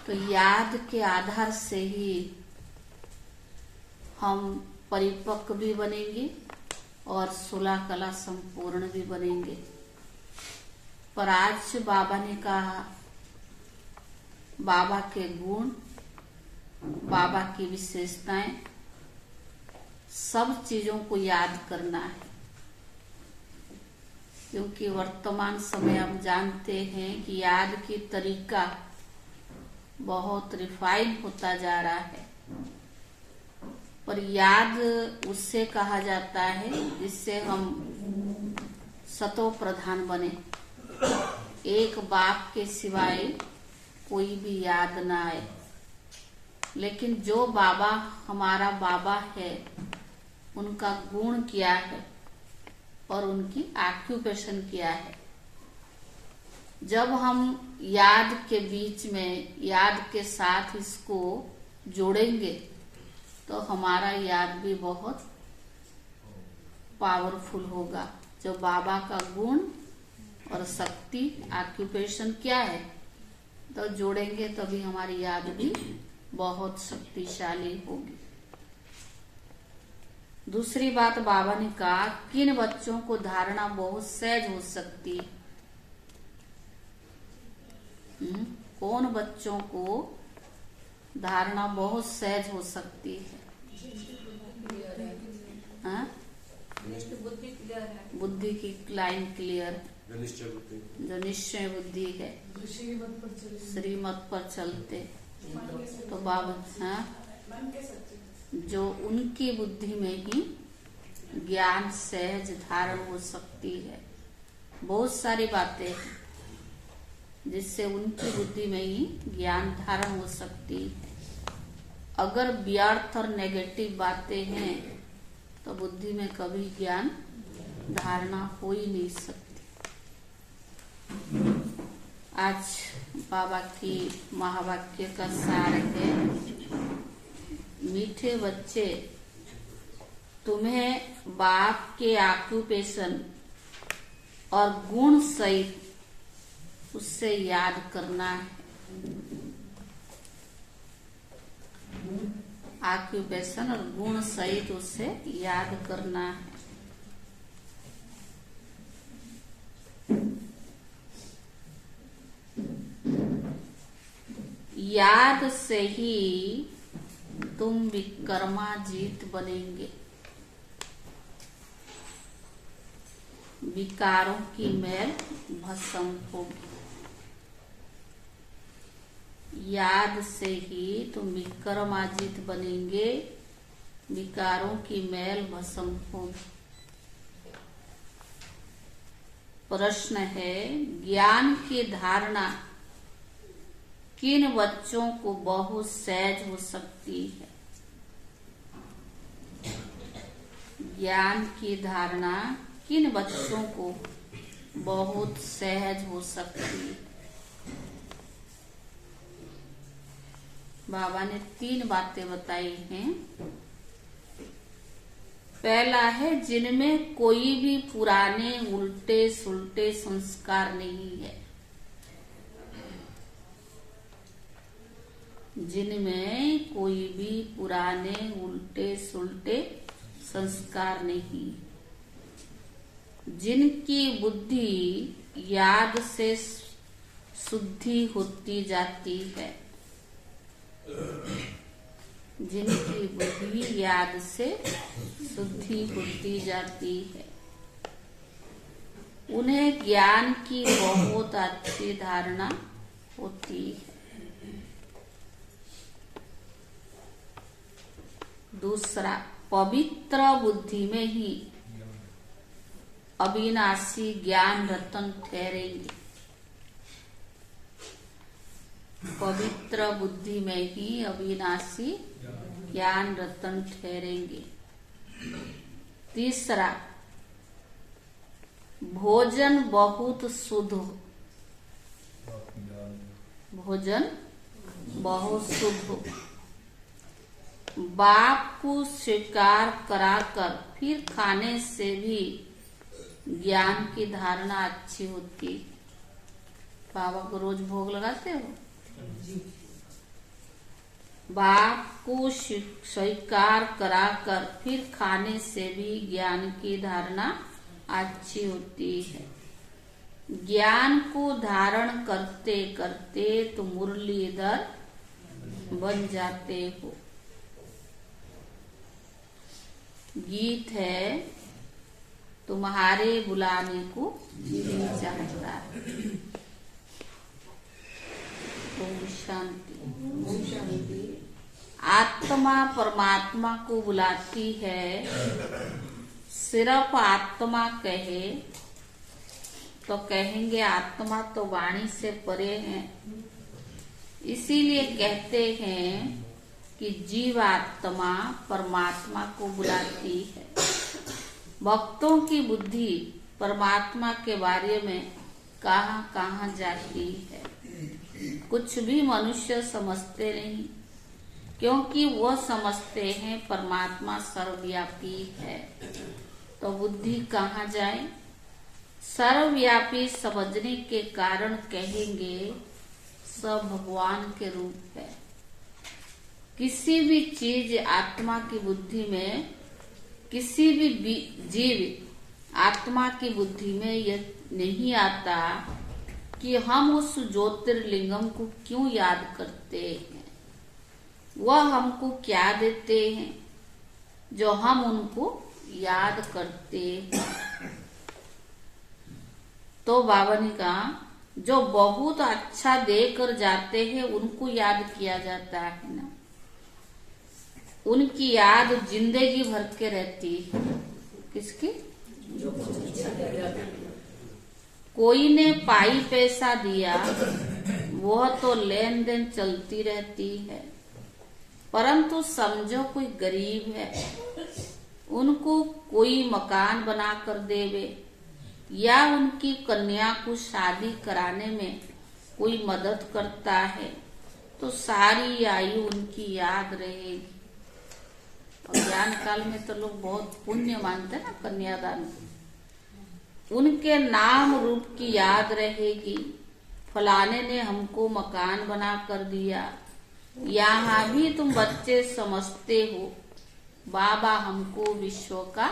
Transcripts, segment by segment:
तो याद के आधार से ही हम परिपक्व भी बनेंगे और 16 कला संपूर्ण भी बनेंगे। पर आज बाबा ने कहा बाबा के गुण, बाबा की विशेषताएं, सब चीजों को याद करना है, क्योंकि वर्तमान समय हम जानते हैं कि याद की तरीका बहुत रिफाइन होता जा रहा है। पर याद उससे कहा जाता है जिससे हम सतो प्रधान बने, एक बाप के सिवाय कोई भी याद ना आए। लेकिन जो बाबा हमारा बाबा है, उनका गुण क्या है और उनकी ऑक्यूपेशन क्या है, जब हम याद के बीच में, याद के साथ इसको जोड़ेंगे तो हमारा याद भी बहुत पावरफुल होगा। जो बाबा का गुण और शक्ति, ऑक्यूपेशन क्या है, तो जोड़ेंगे तभी हमारी याद भी बहुत शक्तिशाली होगी। दूसरी बात बाबा ने कहा, किन बच्चों को धारणा बहुत सहज हो सकती है। कौन बच्चों को धारणा बहुत सहज हो सकती है? बुद्धि की लाइन क्लियर, जो निश्चय बुद्धि है, श्रीमत पर चलते। तो बाबा जो उनकी बुद्धि में ही ज्ञान सहज धारण हो सकती है। बहुत सारी बातें जिससे उनकी बुद्धि में ही ज्ञान धारण हो सकती है। अगर व्यर्थ और नेगेटिव बातें हैं तो बुद्धि में कभी ज्ञान धारणा हो ही नहीं सकती। आज बाबा की महावाक्य का सार है, मीठे बच्चे, तुम्हें बाप के ऑक्यूपेशन और गुण सहित उससे याद करना है। ऑक्यूपेशन और गुण सहित उससे याद करना है। याद से ही तुम विकर्माजीत बनेंगे। विकारों की मैल भस्म होगी। याद से ही तुम विकर्माजीत बनेंगे, विकारों की मैल भस्म होगी। प्रश्न है, ज्ञान की धारणा किन बच्चों को बहुत सहज हो सकती है? ज्ञान की धारणा किन बच्चों को बहुत सहज हो सकती है? बाबा ने 3 बातें बताई हैं। पहला है, जिनमें कोई भी पुराने उल्टे सुलटे संस्कार नहीं है। जिनमें कोई भी पुराने उल्टे सुलटे संस्कार नहीं, जिनकी बुद्धि याद से शुद्धि होती जाती है। जिनकी बुद्धि याद से शुद्धि होती जाती है, उन्हें ज्ञान की बहुत अच्छी धारणा होती है। दूसरा, पवित्र बुद्धि में ही अविनाशी ज्ञान रतन ठहरेंगे। पवित्र बुद्धि में ही अविनाशी ज्ञान रतन ठहरेंगे। तीसरा, भोजन बहुत शुद्ध, भोजन बहुत शुद्ध, बाप को स्वीकार कराकर फिर खाने से भी ज्ञान की धारणा अच्छी होती है। बाबा को रोज भोग लगाते हो? बाप को स्वीकार कराकर फिर खाने से भी ज्ञान की धारणा अच्छी होती है। ज्ञान को धारण करते करते तुम मुरलीधर बन जाते हो। गीत है, तुम्हारे बुलाने को दिल चाहता है। ओम शांति। आत्मा परमात्मा को बुलाती है। सिर्फ आत्मा कहे तो कहेंगे आत्मा तो वाणी से परे है। इसीलिए कहते हैं कि जीवात्मा परमात्मा को बुलाती है। भक्तों की बुद्धि परमात्मा के बारे में कहां कहां जाती है। कुछ भी मनुष्य समझते नहीं, क्योंकि वो समझते हैं परमात्मा सर्वव्यापी है। तो बुद्धि कहाँ जाए? सर्वव्यापी समझने के कारण कहेंगे सब भगवान के रूप है। किसी भी चीज आत्मा की बुद्धि में, किसी भी जीव आत्मा की बुद्धि में यह नहीं आता कि हम उस ज्योतिर्लिंगम को क्यों याद करते हैं, वह हमको क्या देते हैं जो हम उनको याद करते हैं। तो बाबा ने कहा जो बहुत अच्छा देकर जाते हैं उनको याद किया जाता है ना, उनकी याद जिंदगी भर के रहती है। किसकी? कोई ने पाई पैसा दिया, वह तो लेन देन चलती रहती है, परंतु समझो कोई गरीब है, उनको कोई मकान बना कर देवे या उनकी कन्या को शादी कराने में कोई मदद करता है तो सारी आयु उनकी याद रहेगी। और ज्ञान काल में तो लोग बहुत पुण्य मानते हैं ना कन्यादान को। उनके नाम रूप की याद रहेगी, फलाने ने हमको मकान बना कर दिया। यहाँ भी तुम बच्चे समझते हो बाबा हमको विश्व का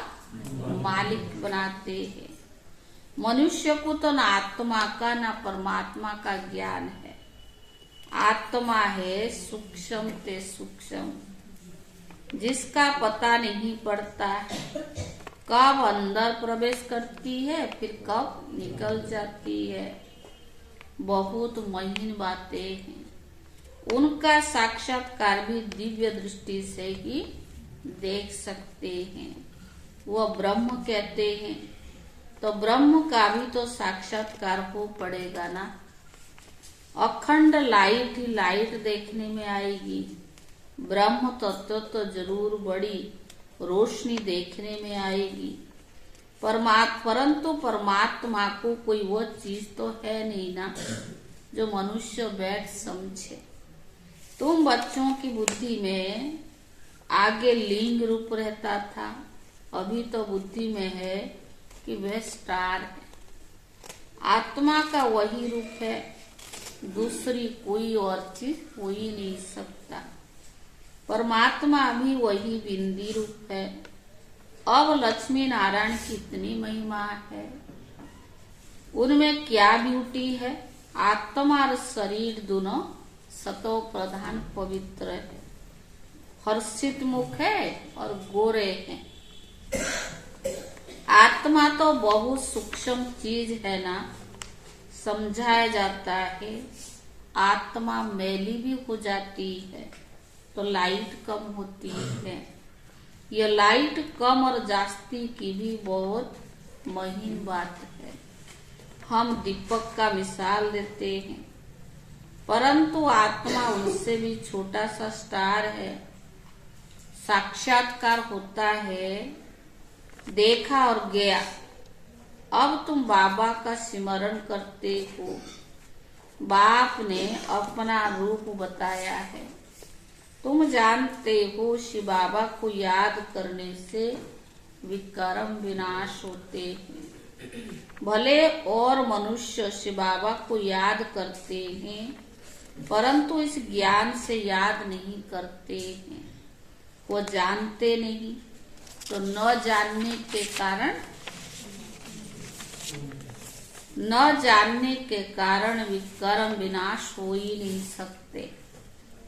मालिक बनाते हैं। मनुष्य को तो न आत्मा का न परमात्मा का ज्ञान है। आत्मा है सूक्ष्म ते सूक्ष्म, जिसका पता नहीं पड़ता है कब अंदर प्रवेश करती है फिर कब निकल जाती है। बहुत महीन बातें हैं। उनका साक्षात्कार भी दिव्य दृष्टि से ही देख सकते हैं। वह ब्रह्म कहते हैं तो ब्रह्म का भी तो साक्षात्कार हो पड़ेगा ना। अखंड लाइट ही लाइट देखने में आएगी। ब्रह्म तत्व तो जरूर बड़ी रोशनी देखने में आएगी। परंतु परमात्मा को कोई वो चीज तो है नहीं ना जो मनुष्य बैठ समझे। तुम बच्चों की बुद्धि में आगे लिंग रूप रहता था, अभी तो बुद्धि में है कि वह स्टार है। आत्मा का वही रूप है, दूसरी कोई और चीज हो ही नहीं सकता। परमात्मा भी वही बिंदी रूप है। अब लक्ष्मी नारायण की इतनी महिमा है, उनमें क्या ब्यूटी है। आत्मा और शरीर दोनों सतो प्रधान पवित्र है। हर्षित मुख है और गोरे हैं। आत्मा तो बहुत सूक्ष्म चीज है ना, समझाया जाता है। आत्मा मैली भी हो जाती है तो लाइट कम होती है। यह लाइट कम और जास्ती की भी बहुत महीन बात है। हम दीपक का मिसाल देते हैं, परंतु आत्मा उनसे भी छोटा सा स्टार है। साक्षात्कार होता है, देखा और गया। अब तुम बाबा का स्मरण करते हो। बाप ने अपना रूप बताया है। तुम जानते हो शिव बाबा को याद करने से विकर्म विनाश होते हैं। भले और मनुष्य शिव बाबा को याद करते हैं, परंतु इस ज्ञान से याद नहीं करते हैं, वो जानते नहीं। तो न जानने के कारण विकर्म विनाश हो ही नहीं सकते।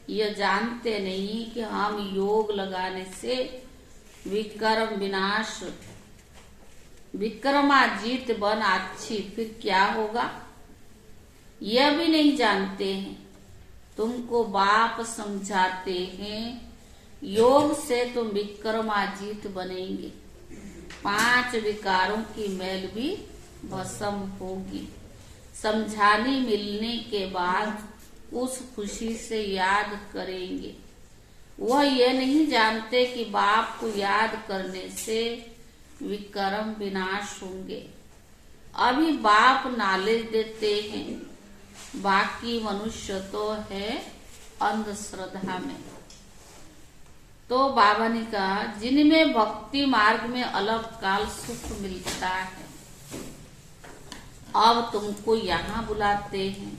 यह जानते नहीं कि हम योग लगाने से विकर्म विनाश, विक्रमाजीत बन अच्छी फिर क्या होगा, यह भी नहीं जानते हैं। तुमको बाप समझाते हैं योग से तुम विक्रमाजीत बनेंगे, 5 विकारों की मैल भी भस्म होगी। समझाने मिलने के बाद उस खुशी से याद करेंगे। वह ये नहीं जानते कि बाप को याद करने से विकर्म विनाश होंगे। अभी बाप नॉलेज देते हैं, बाकी मनुष्य तो है अंधश्रद्धा में। तो बाबा ने कहा जिनमें भक्ति मार्ग में अलग काल सुख मिलता है, अब तुमको यहाँ बुलाते हैं।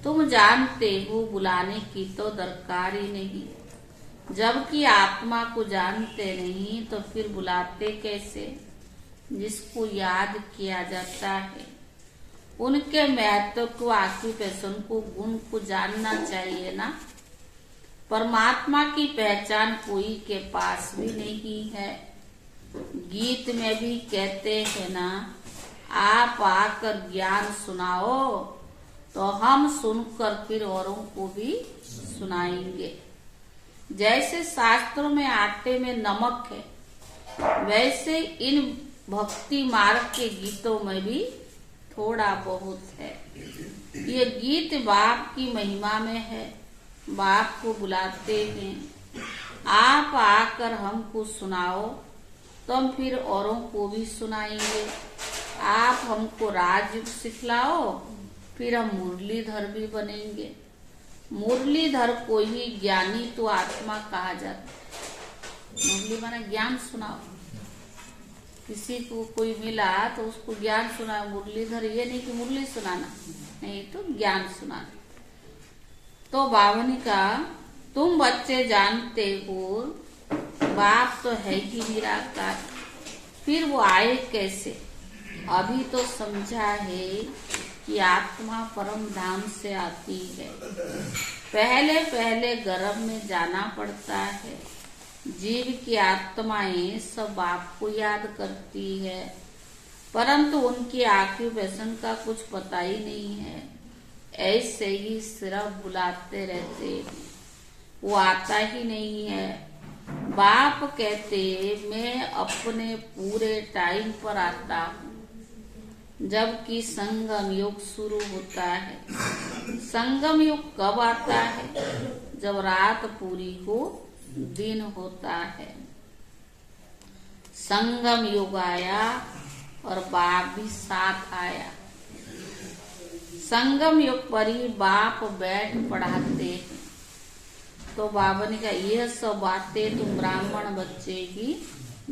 तुम जानते हो बुलाने की तो दरकार ही नहीं, जबकि आत्मा को जानते नहीं तो फिर बुलाते कैसे। जिसको याद किया जाता है उनके महत्व को, ऑक्यूपेशन को, गुण को जानना चाहिए ना। परमात्मा की पहचान कोई के पास भी नहीं है। गीत में भी कहते हैं ना, आप आकर ज्ञान सुनाओ तो हम सुनकर फिर औरों को भी सुनाएंगे। जैसे शास्त्रों में आटे में नमक है, वैसे इन भक्ति मार्ग के गीतों में भी थोड़ा बहुत है। ये गीत बाप की महिमा में है। बाप को बुलाते हैं, आप आकर हमको सुनाओ तो हम फिर औरों को भी सुनाएंगे। आप हमको राजयोग सिखलाओ, फिर हम मुरलीधर भी बनेंगे। मुरलीधर को ही ज्ञानी तो आत्मा कहा जाता है। मुरली माना ज्ञान सुनाओ। किसी को कोई मिला तो उसको ज्ञान सुनाओ। मुरलीधर ये नहीं कि मुरली सुनाना, नहीं तो ज्ञान सुनाना। तो बाबा ने कहा तुम बच्चे जानते हो बाप तो है ही निराकार, फिर वो आए कैसे। अभी तो समझा है कि आत्मा परम धाम से आती है। पहले पहले गर्भ में जाना पड़ता है। जीव की आत्माएं सब बाप को याद करती है, परंतु उनकी ऑक्यूपेशन का कुछ पता ही नहीं है। ऐसे ही सिर्फ बुलाते रहते हैं, वो आता ही नहीं है। बाप कहते मैं अपने पूरे टाइम पर आता हूँ, जबकि संगम युग शुरू होता है। संगम युग कब आता है, जब रात पूरी हो दिन होता है। संगम युग आया और बाप भी साथ आया। संगम युग पर ही बाप बैठ पढ़ाते हैं। तो बाबा ने कहा यह सब बातें तुम ब्राह्मण बच्चे ही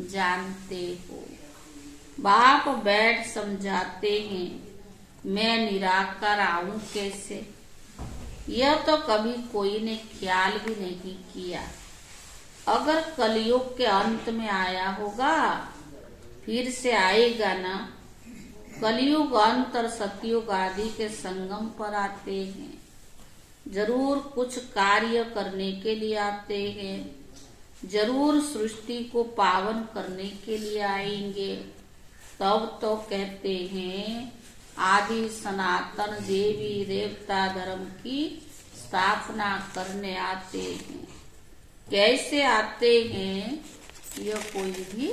जानते हो। बाप बैठ समझाते हैं मैं निराकार आऊं कैसे। यह तो कभी कोई ने ख्याल भी नहीं किया। अगर कलयुग के अंत में आया होगा, फिर से आएगा ना। कलयुग अंत और सतयुग आदि के संगम पर आते हैं। जरूर कुछ कार्य करने के लिए आते हैं, जरूर सृष्टि को पावन करने के लिए आएंगे। तब तो कहते हैं आदि सनातन देवी देवता धर्म की स्थापना करने आते हैं। कैसे आते हैं यह कोई भी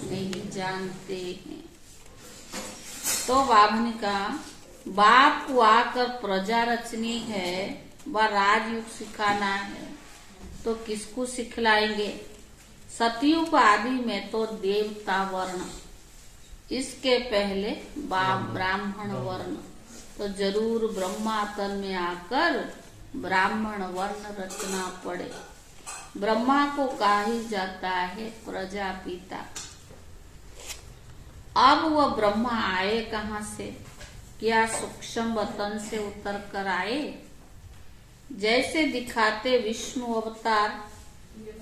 नहीं जानते हैं। तो बाबा ने कहा बाप को आकर प्रजा रचनी है व राजयुग सिखाना है, तो किसको सिखलाएंगे। सतयुग आदि में तो देवता वर्ण, इसके पहले बाप ब्राह्मण वर्ण, तो जरूर ब्रह्मा तन में आकर ब्राह्मण वर्ण रचना पड़े। ब्रह्मा को कहा ही जाता है प्रजापिता। अब वह ब्रह्मा आए कहाँ से, क्या सूक्ष्म वतन से उतर कर आए। जैसे दिखाते विष्णु अवतार,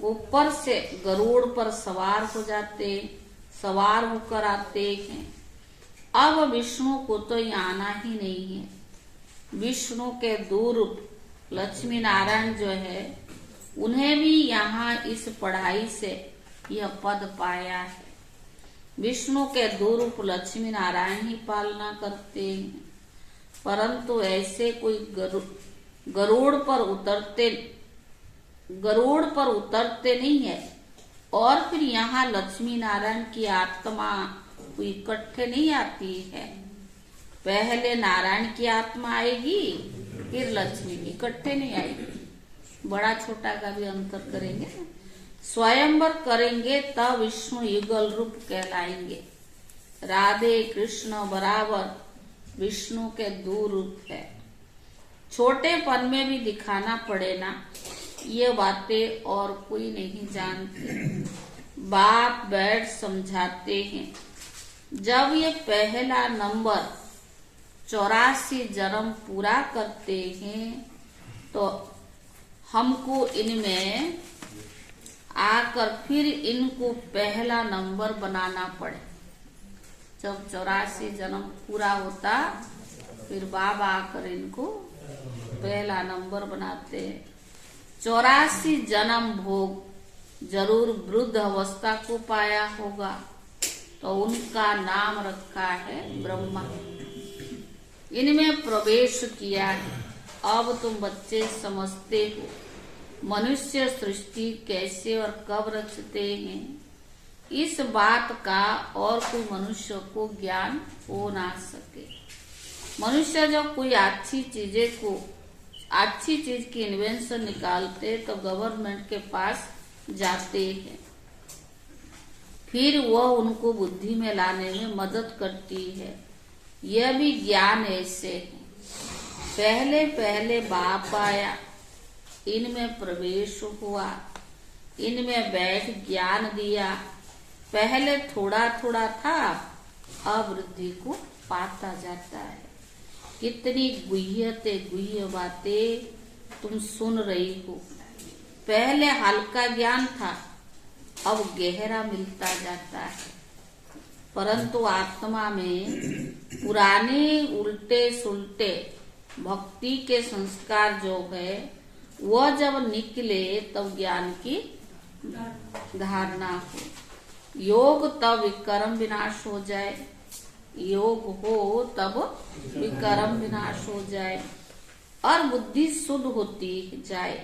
ऊपर से गरुड़ पर सवार हो जाते, सवार होकर आते हैं। अब विष्णु को तो यहाँ आना ही नहीं है। विष्णु के दूर लक्ष्मी नारायण जो है, उन्हें भी यहाँ इस पढ़ाई से यह पद पाया है। विष्णु के दूर लक्ष्मी नारायण ही पालना करते हैं, परंतु ऐसे कोई गरुड़ पर उतरते नहीं है। और फिर यहाँ लक्ष्मी नारायण की आत्मा कोई इकट्ठे नहीं आती है। पहले नारायण की आत्मा आएगी, फिर लक्ष्मी, इकट्ठे नहीं आएगी। बड़ा छोटा का भी अंतर करेंगे, स्वयंवर करेंगे तब विष्णु युगल रूप कहलाएंगे। राधे कृष्ण बराबर विष्णु के दो रूप है। छोटेपन में भी दिखाना पड़े ना, ये बातें और कोई नहीं जानते। बाप बैठ समझाते हैं। जब ये पहला नंबर 84 जन्म पूरा करते हैं तो हमको इनमें आकर फिर इनको पहला नंबर बनाना पड़े। जब 84 जन्म पूरा होता फिर बाबा आकर इनको पहला नंबर बनाते हैं। 84 जन्म भोग जरूर वृद्ध अवस्था को पाया होगा, तो उनका नाम रखा है ब्रह्मा। इनमें प्रवेश किया है। अब तुम बच्चे समझते हो मनुष्य सृष्टि कैसे और कब रचते हैं। इस बात का और कोई मनुष्य को ज्ञान हो ना सके। मनुष्य जब कोई अच्छी चीज की इन्वेंशन निकालते तो गवर्नमेंट के पास जाते हैं, फिर वह उनको बुद्धि में लाने में मदद करती है। यह भी ज्ञान ऐसे है। पहले पहले बाप आया, इनमें प्रवेश हुआ, इनमें बैठ ज्ञान दिया। पहले थोड़ा थोड़ा था, अब वृद्धि को पाता जाता है। कितनी गुह्य बातें तुम सुन रही हो। पहले हल्का ज्ञान था, अब गहरा मिलता जाता है। परंतु आत्मा में पुराने उल्टे सुलटे भक्ति के संस्कार जो है, वह जब निकले तब ज्ञान की धारणा हो। योग तब विकर्म विनाश हो जाए, योग हो तब विकर्म विनाश हो जाए और बुद्धि शुद्ध होती जाए।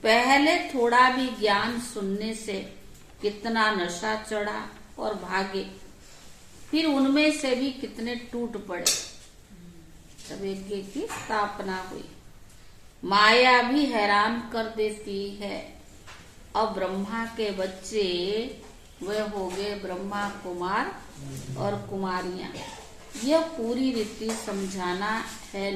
पहले थोड़ा भी ज्ञान सुनने से कितना नशा चढ़ा और भागे, फिर उनमें से भी कितने टूट पड़े। तब यज्ञ की स्थापना हुई। माया भी हैरान कर देती है। अब ब्रह्मा के बच्चे वे हो गए ब्रह्मा कुमार और कुमारियां। यह पूरी रीति समझाना है,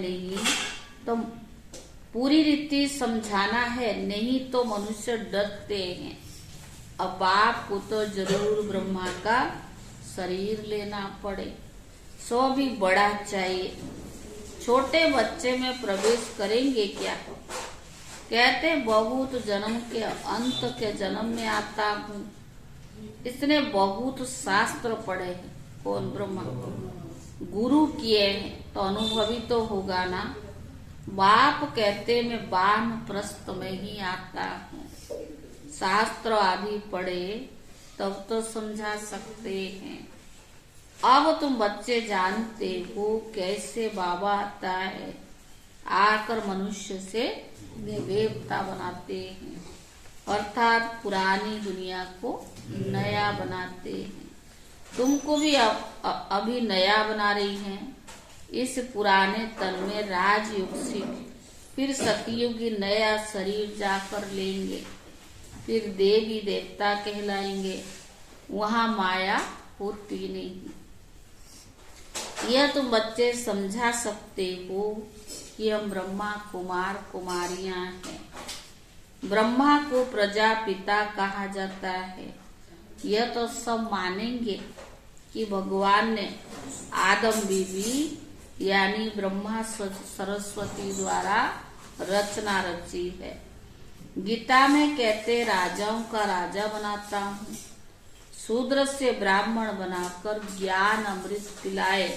नहीं तो मनुष्य डरते हैं। अब आपको तो जरूर ब्रह्मा का शरीर लेना पड़े, सो भी बड़ा चाहिए। छोटे बच्चे में प्रवेश करेंगे क्या? कहते बहुत जन्म के अंत के जन्म में आता हूँ। इसने बहुत शास्त्र पढ़े हैं। कौन? ब्रह्मा। गुरु किए हैं तो अनुभवी तो होगा ना। बाप कहते मैं वानप्रस्थ में ही आता हूँ। शास्त्र आदि पढ़े तब तो समझा सकते हैं। अब तुम बच्चे जानते हो कैसे बाबा आता है, आकर मनुष्य से देवता बनाते हैं, अर्थात पुरानी दुनिया को नया बनाते हैं। तुमको भी अभी नया बना रही हैं। इस पुराने तन में राजयुग से फिर सतयुगी नया शरीर जाकर लेंगे, फिर देवी देवता कहलाएंगे। वहां माया होती नहीं। यह तुम बच्चे समझा सकते हो कि हम ब्रह्मा कुमार कुमारियां हैं। ब्रह्मा को प्रजापिता कहा जाता है। यह तो सब मानेंगे कि भगवान ने आदम बीबी यानी ब्रह्मा सरस्वती द्वारा रचना रची है। गीता में कहते राजाओं का राजा बनाता हूँ, शूद्र से ब्राह्मण बनाकर ज्ञान अमृत पिलाए,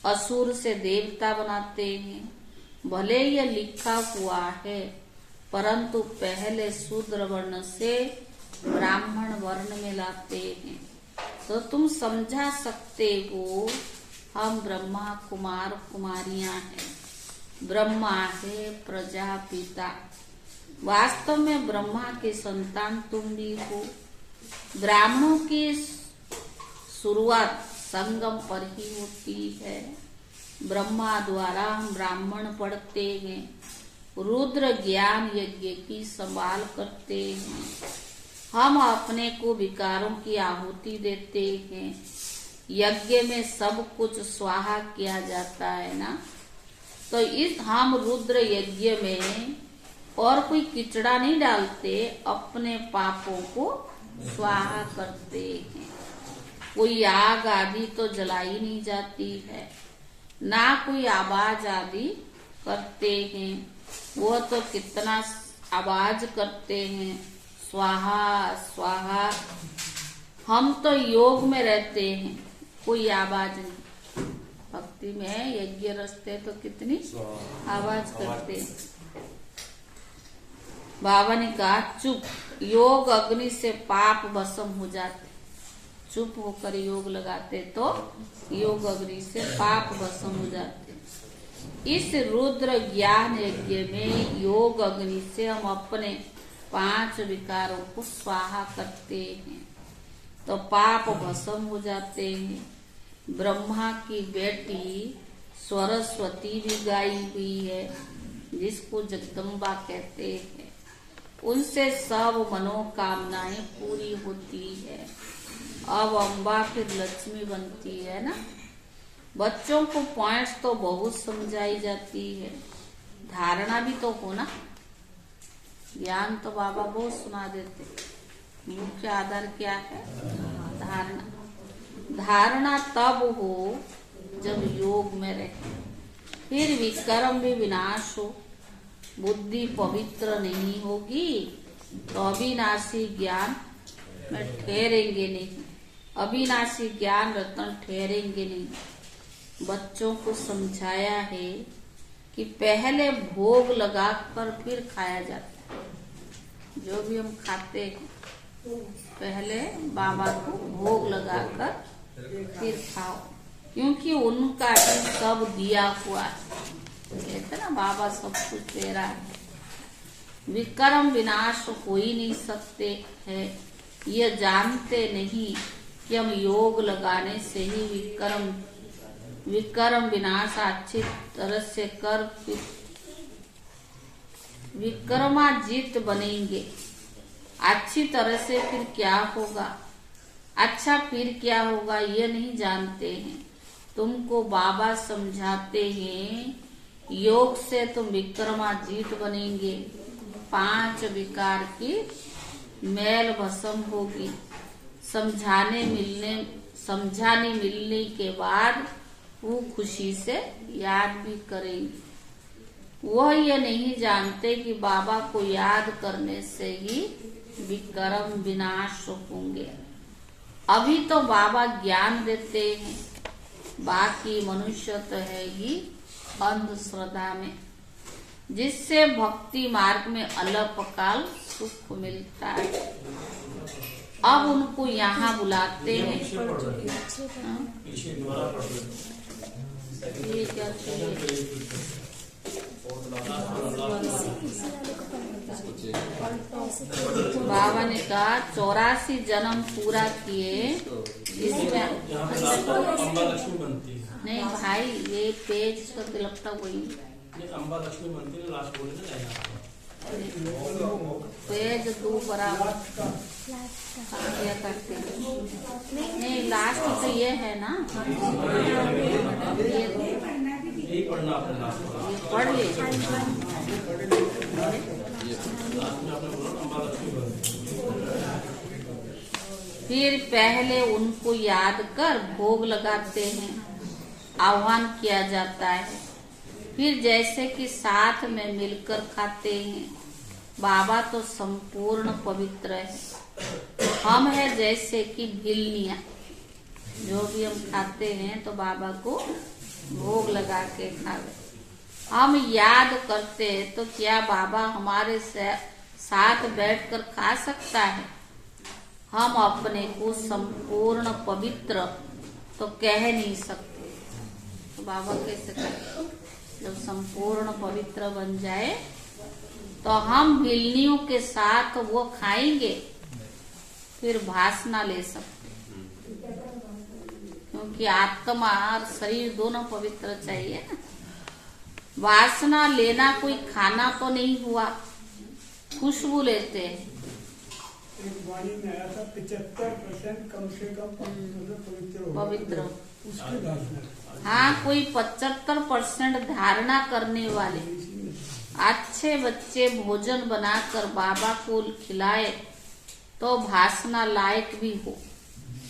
असुर से देवता बनाते हैं। भले यह लिखा हुआ है, परंतु पहले शूद्र वर्ण से ब्राह्मण वर्ण में लाते हैं। तो तुम समझा सकते हो हम ब्रह्मा कुमार कुमारियां हैं। ब्रह्मा है प्रजापिता, वास्तव में ब्रह्मा के संतान तुम भी हो। ब्राह्मणों की शुरुआत संगम पर ही होती है। ब्रह्मा द्वारा हम ब्राह्मण पढ़ते हैं, रुद्र ज्ञान यज्ञ की संभाल करते हैं। हम अपने को विकारों की आहुति देते हैं। यज्ञ में सब कुछ स्वाहा किया जाता है ना, तो इस हम रुद्र यज्ञ में और कोई किचड़ा नहीं डालते, अपने पापों को स्वाहा करते हैं। कोई आग आदि तो जलाई नहीं जाती है, ना कोई आवाज आदि करते हैं। वो तो कितना आवाज करते हैं, स्वाहा स्वाहा। हम तो योग में रहते हैं, कोई आवाज नहीं। भक्ति में यज्ञ रचते तो कितनी आवाज करते हैं। बाबा ने कहा चुप, योग अग्नि से पाप भस्म हो जाते। चुप होकर योग लगाते तो योग अग्नि से पाप भस्म हो जाते। इस रुद्र ज्ञान यज्ञ में योग अग्नि से हम अपने 5 विकारों को स्वाहा करते हैं, तो पाप भस्म हो जाते हैं। ब्रह्मा की बेटी सरस्वती भी गाई हुई है, जिसको जगदम्बा कहते हैं। उनसे सब मनोकामनाएं पूरी होती है। अब अम्बा फिर लक्ष्मी बनती है ना। बच्चों को पॉइंट्स तो बहुत समझाई जाती है, धारणा भी तो हो ना। ज्ञान तो बाबा बहुत सुना देते। मुख्य आधार क्या है? धारणा। धारणा तब हो जब योग में रहे, फिर विकर्म भी विनाश हो। बुद्धि पवित्र नहीं होगी तो अविनाशी ज्ञान में ठहरेंगे नहीं, अविनाशी ज्ञान रत्न ठहरेंगे नहीं। बच्चों को समझाया है कि पहले भोग लगाकर फिर खाया जाता है। जो भी हम खाते हैं पहले बाबा को भोग लगाकर फिर खाओ, क्योंकि उनका भी सब दिया हुआ है। कहते ना बाबा सब कुछ दे रहा है। विकर्म विनाश हो ही नहीं सकते हैं। ये जानते नहीं कि हम योग लगाने से ही विकर्म विनाश अच्छी तरह से कर विक्रमाजीत बनेंगे। अच्छी तरह से फिर क्या होगा, अच्छा फिर क्या होगा, ये नहीं जानते हैं। तुमको बाबा समझाते हैं योग से तुम विक्रमाजीत बनेंगे। 5 विकार की मैल भस्म होगी। समझाने मिलने के बाद वो खुशी से याद भी करेंगे। वह ये नहीं जानते कि बाबा को याद करने से ही विकर्म विनाश होंगे। अभी तो बाबा ज्ञान देते हैं, बाकी मनुष्य तो है ही अंधश्रद्धा में, जिससे भक्ति मार्ग में अल्पकाल सुख मिलता है। अब उनको यहाँ बुलाते हैं। ये क्या चाहिए? बाबा ने कहा 84 जन्म पूरा किए, इसमें नहीं भाई, ये पेज इसका तिलकता वही अम्बा लक्ष्मी बनती है। लास्ट बोले ना पेज 2 बराबर क्या करते हैं। नहीं लास्ट तो ये है ना, यही पढ़ना अपने ये पढ़ ले। फिर पहले उनको याद कर भोग लगाते हैं, आह्वान किया जाता है। फिर जैसे कि साथ में मिलकर खाते हैं। बाबा तो संपूर्ण पवित्र है। हम है जैसे कि भिलनिया, जो भी हम खाते हैं तो बाबा को भोग लगा के खावे। हम याद करते हैं तो क्या बाबा हमारे साथ बैठकर खा सकता है? हम अपने को संपूर्ण पवित्र तो कह नहीं सकते, तो बाबा कैसे कहें? जब संपूर्ण पवित्र बन जाए तो हम भिलनियों के साथ वो खाएंगे, फिर भासना ले सकते, क्योंकि आत्मा और शरीर दोनों पवित्र चाहिए ना। वासना लेना कोई खाना तो नहीं हुआ, खुशबू लेते हैं। एक वाणी में आया था 75% कम से कम पवित्र उसकी वासना। हाँ, कोई 75% धारणा करने वाले अच्छे बच्चे भोजन बनाकर बाबा को खिलाए तो भासना लायक भी हो,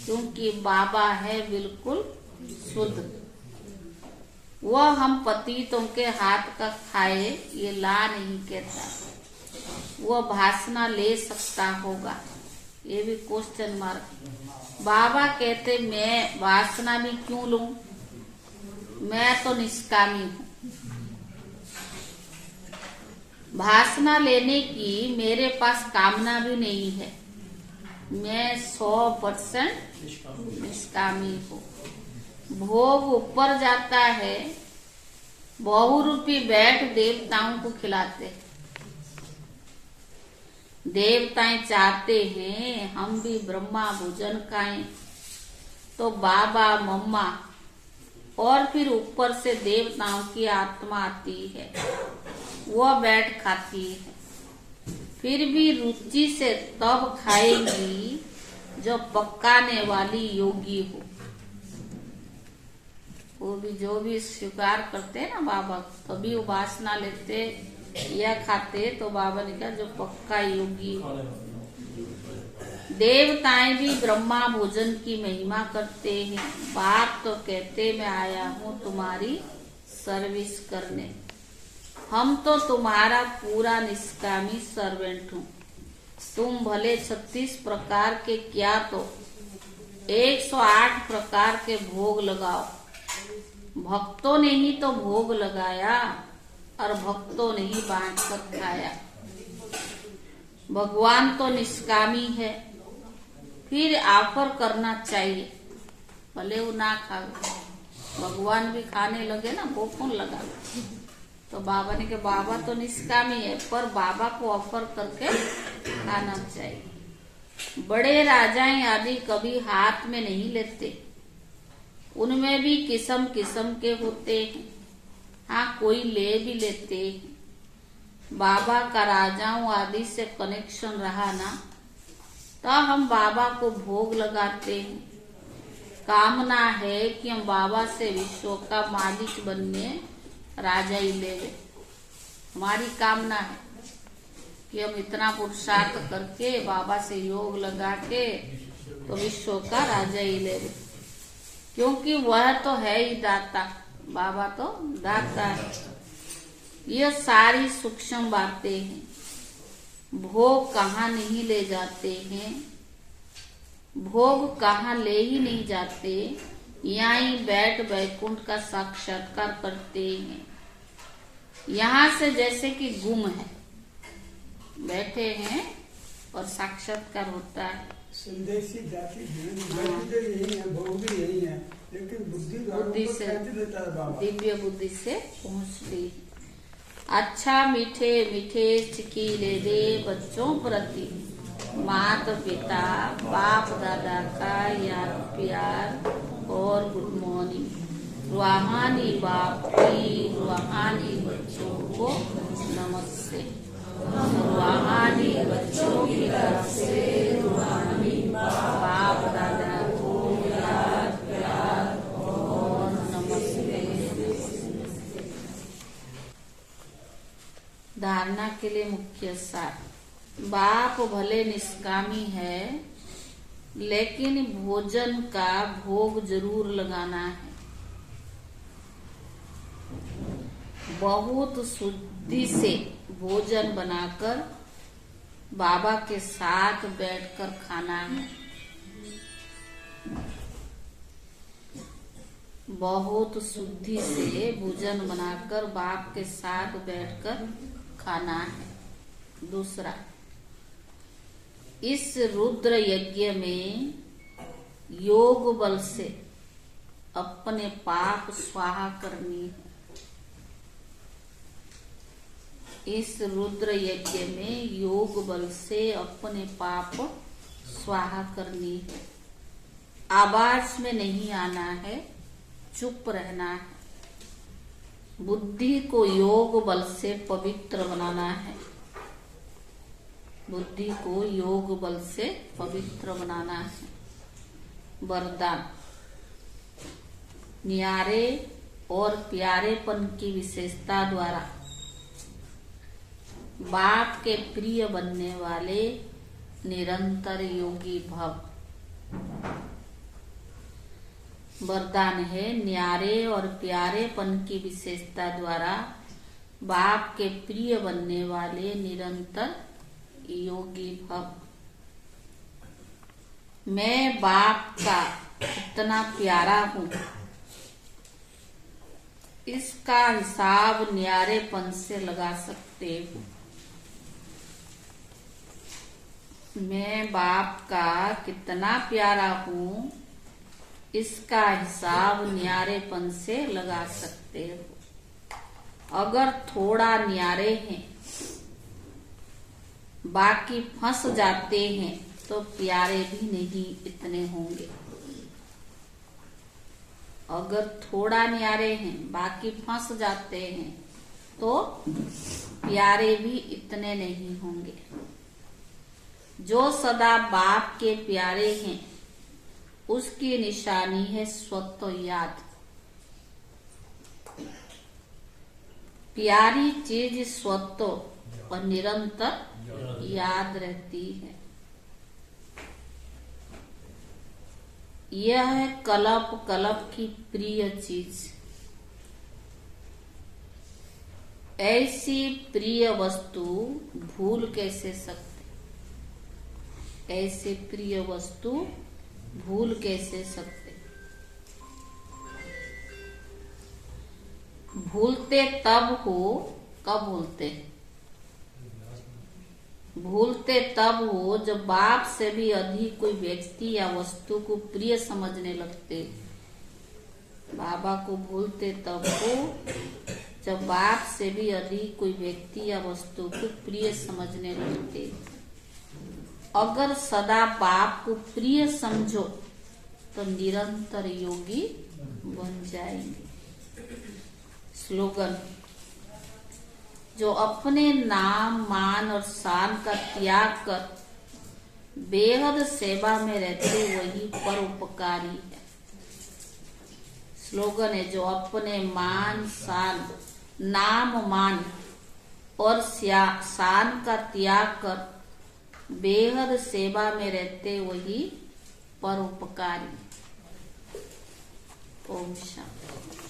क्योंकि बाबा है बिल्कुल शुद्ध। वह हम पतितों के हाथ का खाए ये ला नहीं कहता, वह भासना ले सकता होगा, ये भी क्वेश्चन मार्क। बाबा कहते मैं वासना भी क्यों लूं, मैं तो निष्कामी हूं। भासना लेने की मेरे पास कामना भी नहीं है, मैं 100% निष्कामी हूँ। भोग ऊपर जाता है, बहुरूपी बैठ देवताओं को खिलाते हैं। देवताएं चाहते हैं हम भी ब्रह्मा भोजन खाएं, तो बाबा मम्मा और फिर ऊपर से देवताओं की आत्मा आती है, वह बैठ खाती है। फिर भी रुचि से तब खाएंगी जो पकाने वाली योगी हो। वो भी जो भी स्वीकार करते हैं ना बाबा, तभी वो वासना लेते या खाते, तो बाबा ने कहा जो पक्का योगी हो। देवताएं भी ब्रह्मा भोजन की महिमा करते हैं। बाप तो कहते मैं आया हूँ तुम्हारी सर्विस करने, हम तो तुम्हारा पूरा निष्कामी सर्वेंट हूँ। तुम भले 36 प्रकार के क्या तो 108 प्रकार के भोग लगाओ। भक्तों ने ही तो भोग लगाया और भक्तों ने ही बांट कर खाया। भगवान तो निष्कामी है, फिर ऑफर करना चाहिए, भले वो ना खावे। भगवान भी खाने लगे ना, वो कौन लगा? तो बाबा ने कहा बाबा तो निष्कामी है, पर बाबा को ऑफर करके खाना चाहिए। बड़े राजाएं आदि कभी हाथ में नहीं लेते, उनमें भी किस्म किस्म के होते हैं। हाँ, कोई ले भी लेते हैं। बाबा का राजाओं आदि से कनेक्शन रहा ना, तो हम बाबा को भोग लगाते हैं। कामना है कि हम बाबा से विश्व का मालिक बनने राजा ही ले। हमारी कामना है कि हम इतना पुरुषार्थ करके बाबा से योग लगा के तो विश्व का राजा ही ले, क्योंकि वह तो है ही दाता। बाबा तो दाता है। ये सारी सूक्ष्म बातें हैं। भोग कहाँ नहीं ले जाते हैं, भोग कहाँ ले ही नहीं जाते, यहाँ ही बैठ वैकुंठ का साक्षात्कार करते हैं। यहाँ से जैसे कि गुम है, बैठे हैं और साक्षात्कार होता है। संदेशी जाति यही है, भोग भी यही है, लेकिन बुद्धि से देता है बाबा। दिव्य बुद्धि से पहुँचती। अच्छा मीठे मीठे चिकीले दे बच्चों प्रति माता पिता बाप दादा का याद प्यार और गुड मॉर्निंग। रूहानी बाप की रूहानी बच्चों को नमस्ते। रूहानी बच्चों की तरफ से रूहानी बाप दादा को याद प्यार और नमस्ते। धारणा के लिए मुख्य सार। बाप भले निष्कामी है, लेकिन भोजन का भोग जरूर लगाना है। बहुत शुद्धि से भोजन बनाकर बाबा के साथ बैठकर खाना है। बहुत शुद्धि से भोजन बनाकर बाप के साथ बैठकर खाना है। दूसरा, इस रुद्र यज्ञ में योग बल से अपने पाप स्वाहा करनी है। इस रुद्र यज्ञ में योग बल से अपने पाप स्वाहा करनी है। आवाज में नहीं आना है, चुप रहना है। बुद्धि को योग बल से पवित्र बनाना है। बुद्धि को योग बल से पवित्र बनाना है। वरदान, न्यारे और प्यारेपन की विशेषता द्वारा बाप के प्रिय बनने वाले निरंतर योगी भव। वरदान है, न्यारे और प्यारेपन की विशेषता द्वारा बाप के प्रिय बनने वाले निरंतर योगी भव। मैं बाप का इतना प्यारा हूँ, इसका हिसाब न्यारेपन से लगा सकते हो। मैं बाप का कितना प्यारा हूँ, इसका हिसाब न्यारेपन से लगा सकते हो। अगर थोड़ा न्यारे हैं, बाकी फंस जाते हैं, तो प्यारे भी नहीं इतने होंगे। अगर थोड़ा न्यारे हैं, बाकी फंस जाते हैं, तो प्यारे भी इतने नहीं होंगे। जो सदा बाप के प्यारे हैं, उसकी निशानी है स्वत्व याद। प्यारी चीज स्वत्व और निरंतर याद रहती है। यह है कल्प कल्प की प्रिय चीज। ऐसी प्रिय वस्तु भूल कैसे सकते? ऐसे प्रिय वस्तु भूल कैसे सकते? भूलते तब हो, कब भूलते? भूलते तब हो जब बाप से भी अधिक कोई व्यक्ति या वस्तु को प्रिय समझने लगते। बाबा को भूलते तब हो जब बाप से भी अधिक कोई व्यक्ति या वस्तु को प्रिय समझने लगते। अगर सदा बाप को प्रिय समझो तो निरंतर योगी बन जाएंगे। स्लोगन, जो अपने नाम मान और शान का त्याग कर बेहद सेवा में रहते, वही परोपकारी है। स्लोगन है, जो अपने मान शान, नाम मान और शान का त्याग कर बेहद सेवा में रहते, वही परोपकारी। ओम शांति।